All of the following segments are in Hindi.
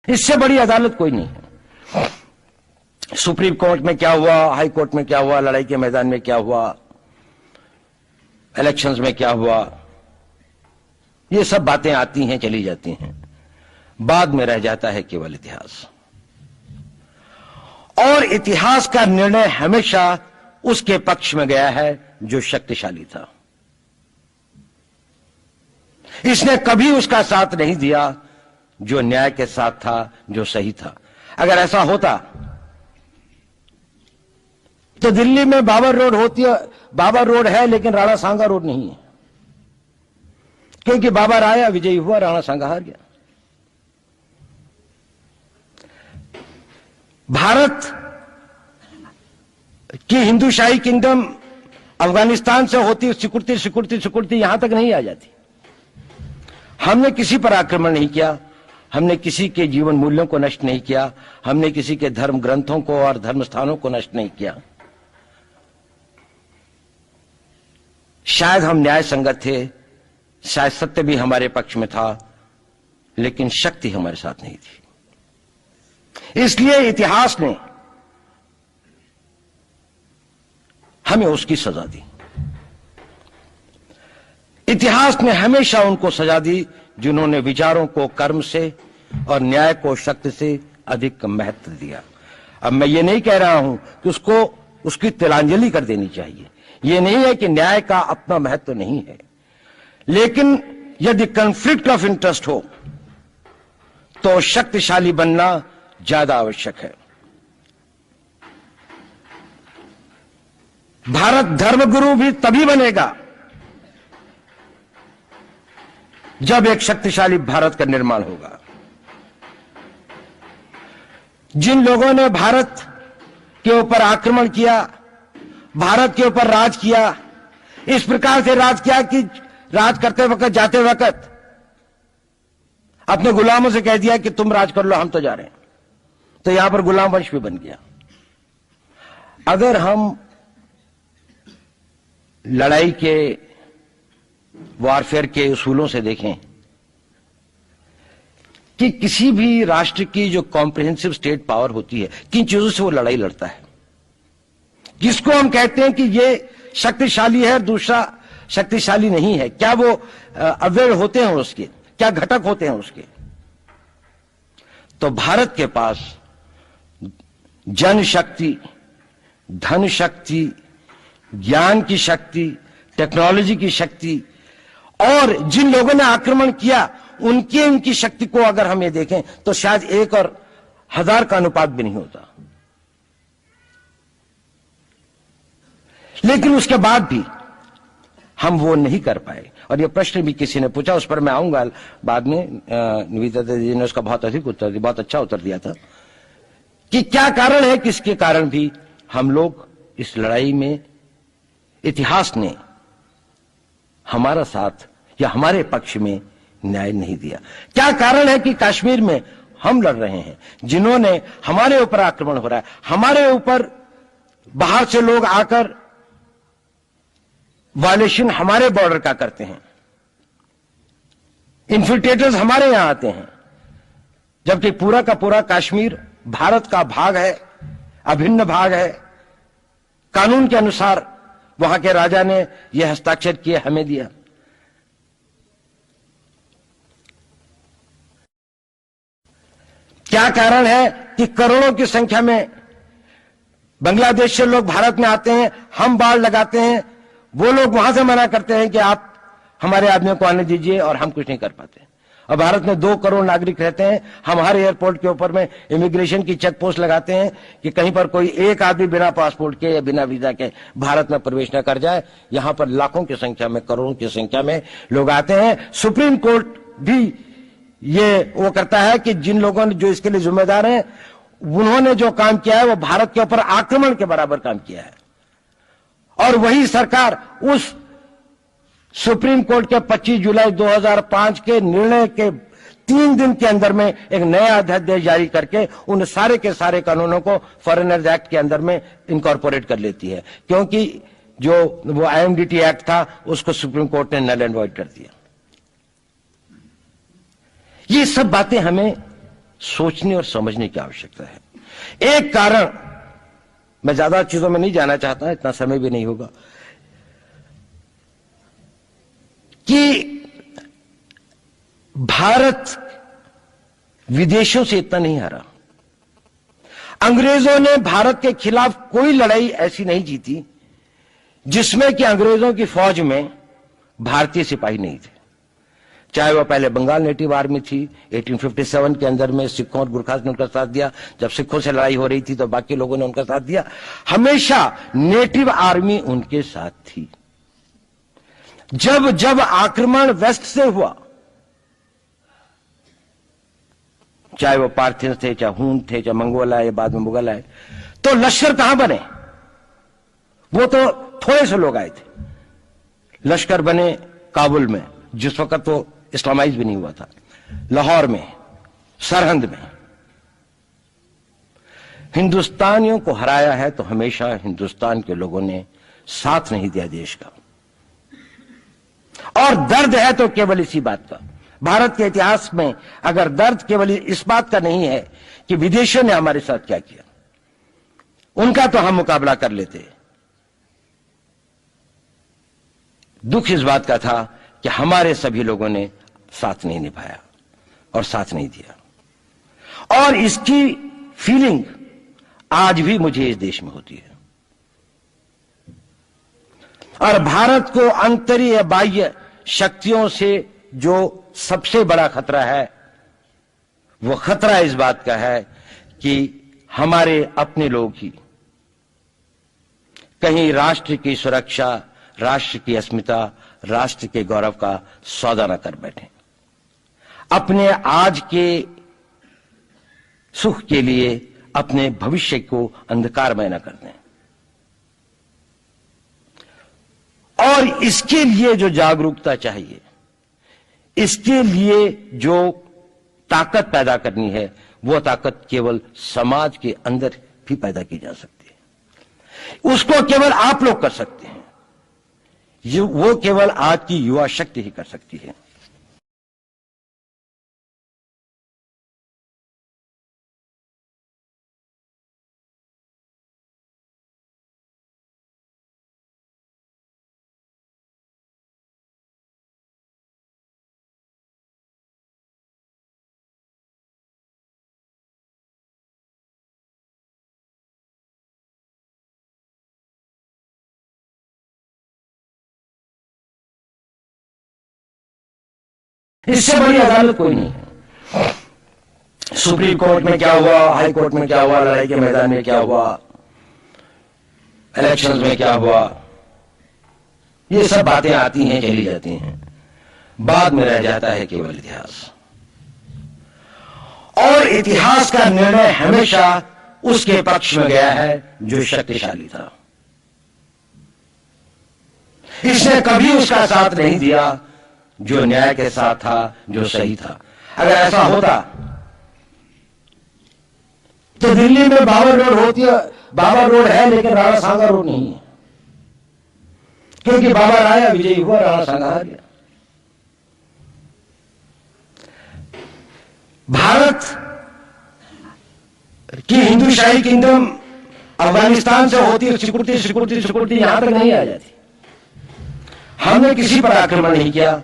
इससे बड़ी अदालत कोई नहीं है। सुप्रीम कोर्ट में क्या हुआ, हाई कोर्ट में क्या हुआ, लड़ाई के मैदान में क्या हुआ, इलेक्शंस में क्या हुआ, ये सब बातें आती हैं, चली जाती हैं। बाद में रह जाता है केवल इतिहास। और इतिहास का निर्णय हमेशा उसके पक्ष में गया है जो शक्तिशाली था। इसने कभी उसका साथ नहीं दिया जो न्याय के साथ था, जो सही था। अगर ऐसा होता तो दिल्ली में बाबर रोड होती है, बाबर रोड है लेकिन राणा सांगा रोड नहीं है, क्योंकि बाबर आया, विजयी हुआ, राणा सांगा हार गया। भारत की हिंदूशाही किंगडम अफगानिस्तान से होती सिकुड़ती सिकुड़ती सिकुड़ती यहां तक नहीं आ जाती। हमने किसी पर आक्रमण नहीं किया, हमने किसी के जीवन मूल्यों को नष्ट नहीं किया, हमने किसी के धर्म ग्रंथों को और धर्म स्थानों को नष्ट नहीं किया। शायद हम न्याय संगत थे, शायद सत्य भी हमारे पक्ष में था, लेकिन शक्ति हमारे साथ नहीं थी। इसलिए इतिहास ने हमें उसकी सजा दी। इतिहास ने हमेशा उनको सजा दी जिन्होंने विचारों को कर्म से और न्याय को शक्ति से अधिक महत्व दिया। अब मैं ये नहीं कह रहा हूं कि उसको उसकी तिलांजलि कर देनी चाहिए, ये नहीं है कि न्याय का अपना महत्व नहीं है, लेकिन यदि कॉन्फ्लिक्ट ऑफ इंटरेस्ट हो तो शक्तिशाली बनना ज्यादा आवश्यक है। भारत धर्मगुरु भी तभी बनेगा जब एक शक्तिशाली भारत का निर्माण होगा। जिन लोगों ने भारत के ऊपर आक्रमण किया, भारत के ऊपर राज किया, इस प्रकार से राज किया कि राज करते वक्त, जाते वक्त अपने गुलामों से कह दिया कि तुम राज कर लो, हम तो जा रहे हैं, तो यहां पर गुलाम वंश भी बन गया। अगर हम लड़ाई के वॉरफेयर के उसूलों से देखें कि किसी भी राष्ट्र की जो कॉम्प्रिहेंसिव स्टेट पावर होती है, किन चीजों से वो लड़ाई लड़ता है, जिसको हम कहते हैं कि ये शक्तिशाली है और दूसरा शक्तिशाली नहीं है, क्या वो अवयव होते हैं उसके, क्या घटक होते हैं उसके। तो भारत के पास जनशक्ति, धन शक्ति, ज्ञान की शक्ति, टेक्नोलॉजी की शक्ति, और जिन लोगों ने आक्रमण किया उनकी शक्ति को अगर हम ये देखें तो शायद 1 और 1000 का अनुपात भी नहीं होता। लेकिन उसके बाद भी हम वो नहीं कर पाए। और ये प्रश्न भी किसी ने पूछा, उस पर मैं आऊंगा बाद में। निवेदिता जी ने उसका बहुत अधिक उत्तर दिया, बहुत अच्छा उत्तर दिया था कि क्या कारण है, किसके कारण भी हम लोग इस लड़ाई में इतिहास ने हमारा साथ या हमारे पक्ष में न्याय नहीं दिया। क्या कारण है कि कश्मीर में हम लड़ रहे हैं, जिन्होंने हमारे ऊपर आक्रमण हो रहा है, हमारे ऊपर बाहर से लोग आकर वायलेशन हमारे बॉर्डर का करते हैं, इन्फिल्ट्रेटर्स हमारे यहां आते हैं, जबकि पूरा का पूरा कश्मीर भारत का भाग है, अभिन्न भाग है। कानून के अनुसार वहां के राजा ने यह हस्ताक्षर किए, हमें दिया। क्या कारण है कि करोड़ों की संख्या में बांग्लादेश से लोग भारत में आते हैं, हम बाड़ लगाते हैं, वो लोग वहां से मना करते हैं कि आप हमारे आदमियों को आने दीजिए, और हम कुछ नहीं कर पाते। और भारत में 2 करोड़ नागरिक रहते हैं, हम हर एयरपोर्ट के ऊपर में इमिग्रेशन की चेक पोस्ट लगाते हैं कि कहीं पर कोई एक आदमी बिना पासपोर्ट के या बिना वीजा के भारत में प्रवेश न कर जाए। यहां पर लाखों की संख्या में, करोड़ों की संख्या में लोग आते हैं। सुप्रीम कोर्ट भी ये वो करता है कि जिन लोगों ने, जो इसके लिए जिम्मेदार हैं, उन्होंने जो काम किया है वो भारत के ऊपर आक्रमण के बराबर काम किया है। और वही सरकार उस सुप्रीम कोर्ट के 25 जुलाई 2005 के निर्णय के 3 दिन के अंदर में एक नया अध्यादेश जारी करके उन सारे के सारे कानूनों को फॉरेनर्स एक्ट के अंदर में इनकॉर्पोरेट कर लेती है, क्योंकि जो वो आईएमडीटी एक्ट था उसको सुप्रीम कोर्ट ने नल एंड वॉइड कर दिया। ये सब बातें हमें सोचने और समझने की आवश्यकता है। एक कारण, मैं ज्यादा चीजों में नहीं जाना चाहता, इतना समय भी नहीं होगा, कि भारत विदेशों से इतना नहीं हारा। अंग्रेजों ने भारत के खिलाफ कोई लड़ाई ऐसी नहीं जीती जिसमें कि अंग्रेजों की फौज में भारतीय सिपाही नहीं थे। चाहे वह पहले बंगाल नेटिव आर्मी थी, 1857 के अंदर में सिखों और गुरखास ने उनका साथ दिया, जब सिखों से लड़ाई हो रही थी तो बाकी लोगों ने उनका साथ दिया। हमेशा नेटिव आर्मी उनके साथ थी। जब जब आक्रमण वेस्ट से हुआ, चाहे वो पार्थियंस थे, चाहे हून थे, चाहे मंगोल आए, बाद में मुगल आए, तो लश्कर कहां बने? वो तो थोड़े से लोग आए थे। लश्कर बने काबुल में, जिस वक्त तो इस्लामाइज भी नहीं हुआ था, लाहौर में, सरहंद में। हिंदुस्तानियों को हराया है तो हमेशा हिंदुस्तान के लोगों ने साथ नहीं दिया देश का। और दर्द है तो केवल इसी बात का। भारत के इतिहास में अगर दर्द केवल इस बात का नहीं है कि विदेशों ने हमारे साथ क्या किया, उनका तो हम मुकाबला कर लेते, दुख इस बात का था कि हमारे सभी लोगों ने साथ नहीं निभाया और साथ नहीं दिया। और इसकी फीलिंग आज भी मुझे इस देश में होती है। और भारत को आंतरिक बाह्य शक्तियों से जो सबसे बड़ा खतरा है, वो खतरा इस बात का है कि हमारे अपने लोग ही कहीं राष्ट्र की सुरक्षा, राष्ट्र की अस्मिता, राष्ट्र के गौरव का सौदा न कर बैठे, अपने आज के सुख के लिए अपने भविष्य को अंधकारमय न कर दें। और इसके लिए जो जागरूकता चाहिए, इसके लिए जो ताकत पैदा करनी है, वो ताकत केवल समाज के अंदर भी पैदा की जा सकती है। उसको केवल आप लोग कर सकते हैं, वो केवल आज की युवा शक्ति ही कर सकती है। इससे बड़ी अदालत कोई नहीं है। सुप्रीम कोर्ट में क्या हुआ, हाई कोर्ट में क्या हुआ, लड़ाई के मैदान में क्या हुआ, इलेक्शंस में क्या हुआ, ये सब बातें आती हैं, चली जाती हैं, बाद में रह जाता है केवल इतिहास। और इतिहास का निर्णय हमेशा उसके पक्ष में गया है जो शक्तिशाली था। इसने कभी उसका साथ नहीं दिया जो न्याय के साथ था, जो सही था। अगर ऐसा होता तो दिल्ली में बाबर रोड होती है, बाबर रोड है लेकिन राणा सांगा रोड नहीं है, क्योंकि बाबर आया, विजयी हुआ, राणा सांगा आ गया। भारत की हिंदुशाही किंगडम अफगानिस्तान से होती है, सिक्योरिटी यहां तक नहीं आ जाती। हमने किसी पर आक्रमण नहीं किया,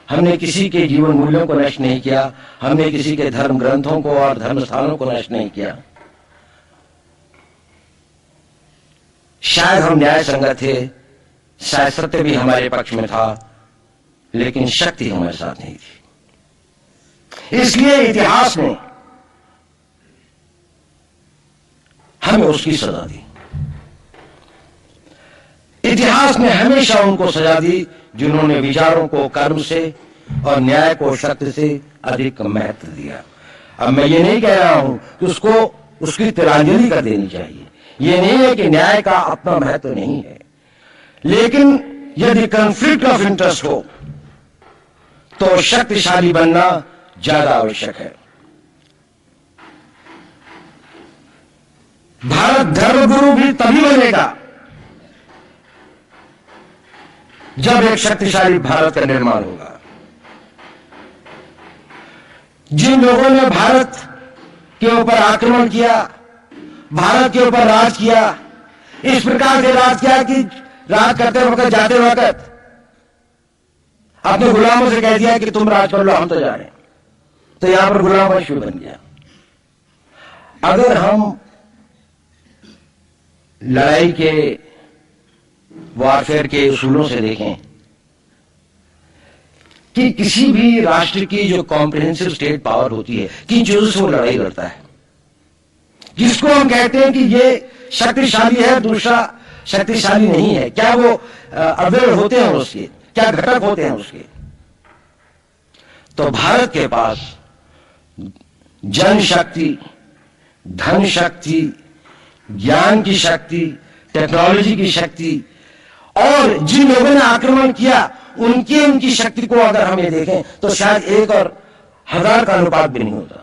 हमने किसी के जीवन मूल्यों को नष्ट नहीं किया, हमने किसी के धर्म ग्रंथों को और धर्म स्थानों को नष्ट नहीं किया। शायद हम न्याय संगत थे, शायद सत्य भी हमारे पक्ष में था, लेकिन शक्ति हमारे साथ नहीं थी। इसलिए इतिहास ने हमें उसकी सजा दी। इतिहास ने हमेशा उनको सजा दी जिन्होंने विचारों को कर्म से और न्याय को शक्ति से अधिक महत्व दिया। अब मैं ये नहीं कह रहा हूं कि उसको उसकी तिलांजलि कर देनी चाहिए, ये नहीं है कि न्याय का अपना महत्व नहीं है, लेकिन यदि कॉन्फ्लिक्ट ऑफ इंटरेस्ट हो तो शक्तिशाली बनना ज्यादा आवश्यक है। भारत धर्मगुरु भी तभी बनेगा जब एक शक्तिशाली भारत का निर्माण होगा। जिन लोगों ने भारत के ऊपर आक्रमण किया, भारत के ऊपर राज किया, इस प्रकार से राज किया कि राज करते वक्त जाते वक्त अपने गुलामों से कह दिया कि तुम राज कर लो, हम तो जा रहे हैं। तो यहां पर गुलाम वंश भी बन गया। अगर हम लड़ाई के वॉरफेयर के उसूलों से देखें कि किसी भी राष्ट्र की जो कॉम्प्रिहेंसिव स्टेट पावर होती है, किन चीजों से वो लड़ाई लड़ता है, जिसको हम कहते हैं कि ये शक्तिशाली है, दूसरा शक्तिशाली नहीं है, क्या वो अवयव होते हैं उसके, क्या घटक होते हैं उसके। तो भारत के पास जनशक्ति, धन शक्ति, ज्ञान की शक्ति, टेक्नोलॉजी की शक्ति, और जिन लोगों ने आक्रमण किया उनकी शक्ति को अगर हम ये देखें तो शायद 1 और 1000 का अनुपात भी नहीं होता।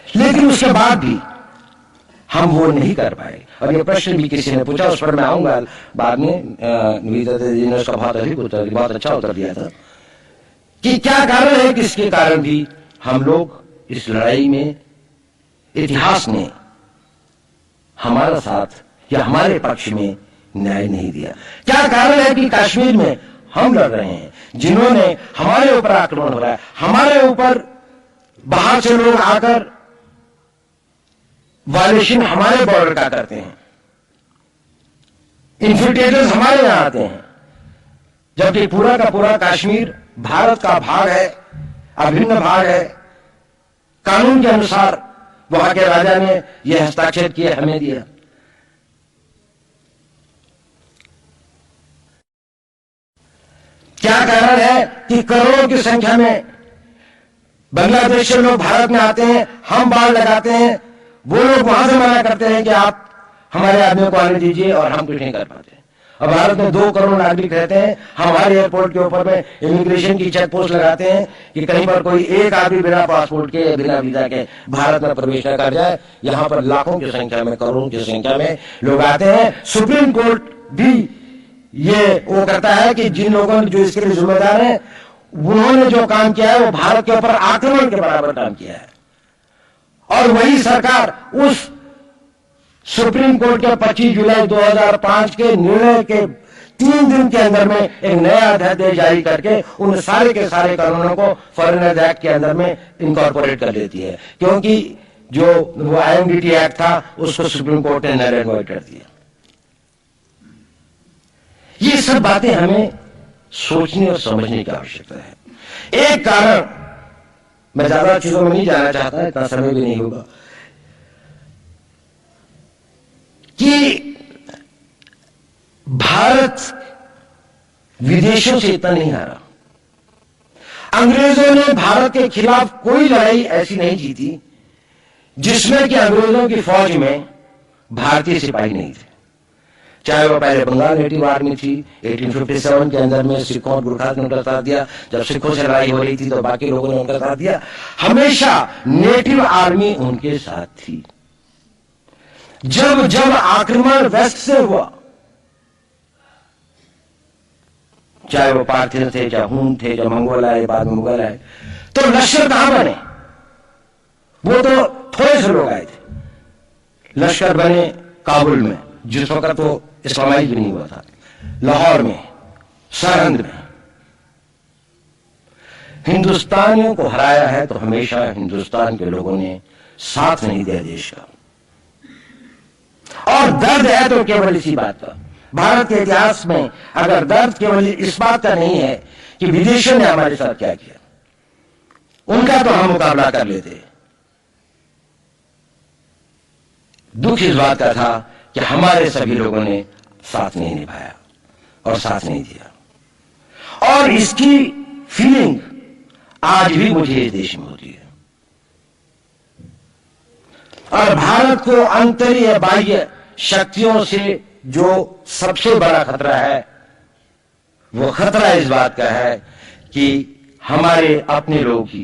लेकिन उसके बाद भी हम वो नहीं कर पाए। और ये प्रश्न भी किसी ने पूछा, उस पर मैं आऊंगा बाद में। निवेदिता जी ने उसका बहुत अच्छा उत्तर दिया था कि क्या कारण है कि इसके कारण भी हम लोग इस लड़ाई में, इतिहास ने हमारा साथ या हमारे पक्ष में न्याय नहीं दिया। क्या कारण है कि कश्मीर में हम लड़ रहे हैं, जिन्होंने हमारे ऊपर आक्रमण हो रहा है, हमारे ऊपर बाहर से लोग आकर वायलेशन हमारे बॉर्डर का करते हैं, इन्फिल्ट्रेटर्स हमारे यहां आते हैं, जबकि पूरा का पूरा कश्मीर भारत का भाग है, अभिन्न भाग है। कानून के अनुसार वहां के राजा ने यह हस्ताक्षर किए, हमें दिया। क्या कारण है कि करोड़ों की संख्या में बांग्लादेश से लोग भारत में आते हैं, हम बाढ़ लगाते हैं, वो लोग वहां से मना करते हैं कि आप हमारे आदमियों को आने दीजिए, और हम कुछ नहीं कर पाते। और भारत में 2 करोड़ नागरिक रहते हैं, हमारे एयरपोर्ट के ऊपर में इमिग्रेशन की चेक पोस्ट लगाते हैं कि कहीं पर कोई एक आदमी बिना पासपोर्ट के, बिना वीजा के भारत में प्रवेश न कर जाए। यहां पर लाखों की संख्या में, करोड़ों की संख्या में लोग आते हैं। सुप्रीम कोर्ट भी ये वो करता है कि जिन लोगों ने, जो इसके लिए जिम्मेदार हैं, उन्होंने जो काम किया है वो भारत के ऊपर आक्रमण के बराबर काम किया है। और वही सरकार उस सुप्रीम कोर्ट के 25 जुलाई 2005 के निर्णय के 3 दिन के अंदर में एक नया अध्यादेश जारी करके उन सारे के सारे कानूनों को फॉरेनर्स एक्ट के अंदर में इनकॉर्पोरेट कर देती है, क्योंकि जो वो IMDT एक्ट था उसको सुप्रीम कोर्ट ने नल एंड वॉइड कर दिया। ये सब बातें हमें सोचने और समझने की आवश्यकता है। एक कारण, मैं ज्यादा चीजों में नहीं जाना चाहता, इतना समय भी नहीं होगा, कि भारत विदेशों से इतना नहीं हारा। अंग्रेजों ने भारत के खिलाफ कोई लड़ाई ऐसी नहीं जीती जिसमें कि अंग्रेजों की फौज में भारतीय सिपाही नहीं थे। चाहे वो पहले बंगाल नेटिव आर्मी थी, 1857 के अंदर में सिखों और गुरखा ने उनका साथ दिया। जब सिखों से लड़ाई हो रही थी तो बाकी लोगों ने उनका साथ दिया। हमेशा नेटिव आर्मी उनके साथ थी। जब जब आक्रमण वेस्ट से हुआ, चाहे वो पार्थियन थे, चाहे हून थे, चाहे मंगोल आए, बाद में मुगल आए, तो लश्कर कहां बने? वो तो थोड़े से लोग आए थे। लश्कर बने काबुल में, जिस वक्त तो इस्लामाइज भी नहीं हुआ था, लाहौर में, सरहंद में। हिंदुस्तानियों को हराया है तो हमेशा हिंदुस्तान के लोगों ने साथ नहीं दिया देश का। और दर्द है तो केवल इसी बात का। भारत के इतिहास में अगर दर्द केवल इस बात का नहीं है कि विदेशों ने हमारे साथ क्या किया, उनका तो हम मुकाबला कर लेते। दुख इस बात का था कि हमारे सभी लोगों ने साथ नहीं निभाया और साथ नहीं दिया। और इसकी फीलिंग आज भी मुझे इस देश में होती है। और भारत को आंतरिक बाह्य शक्तियों से जो सबसे बड़ा खतरा है, वो खतरा इस बात का है कि हमारे अपने लोगों की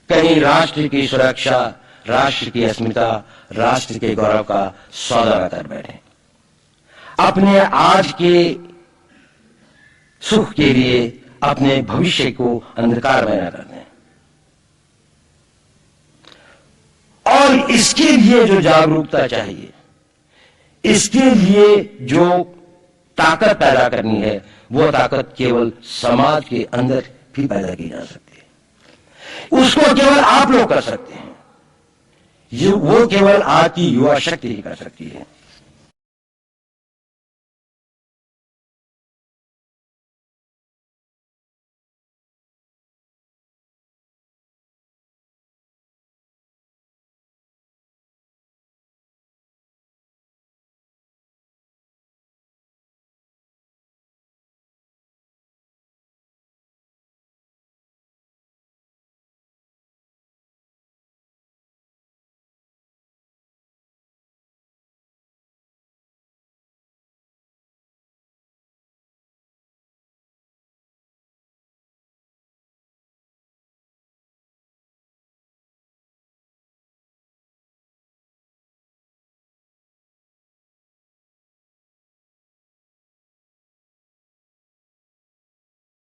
कहीं राष्ट्र की सुरक्षा, राष्ट्र की अस्मिता, राष्ट्र के गौरव का सौदा न कर बैठे। अपने आज के सुख के लिए, अपने भविष्य को अंधकारमय न कर दें। और इसके लिए जो जागरूकता चाहिए, इसके लिए जो ताकत पैदा करनी है, वो ताकत केवल समाज के अंदर भी पैदा की जा सकती है। उसको केवल आप लोग कर सकते हैं। वो केवल आपकी युवा शक्ति ही कर सकती है।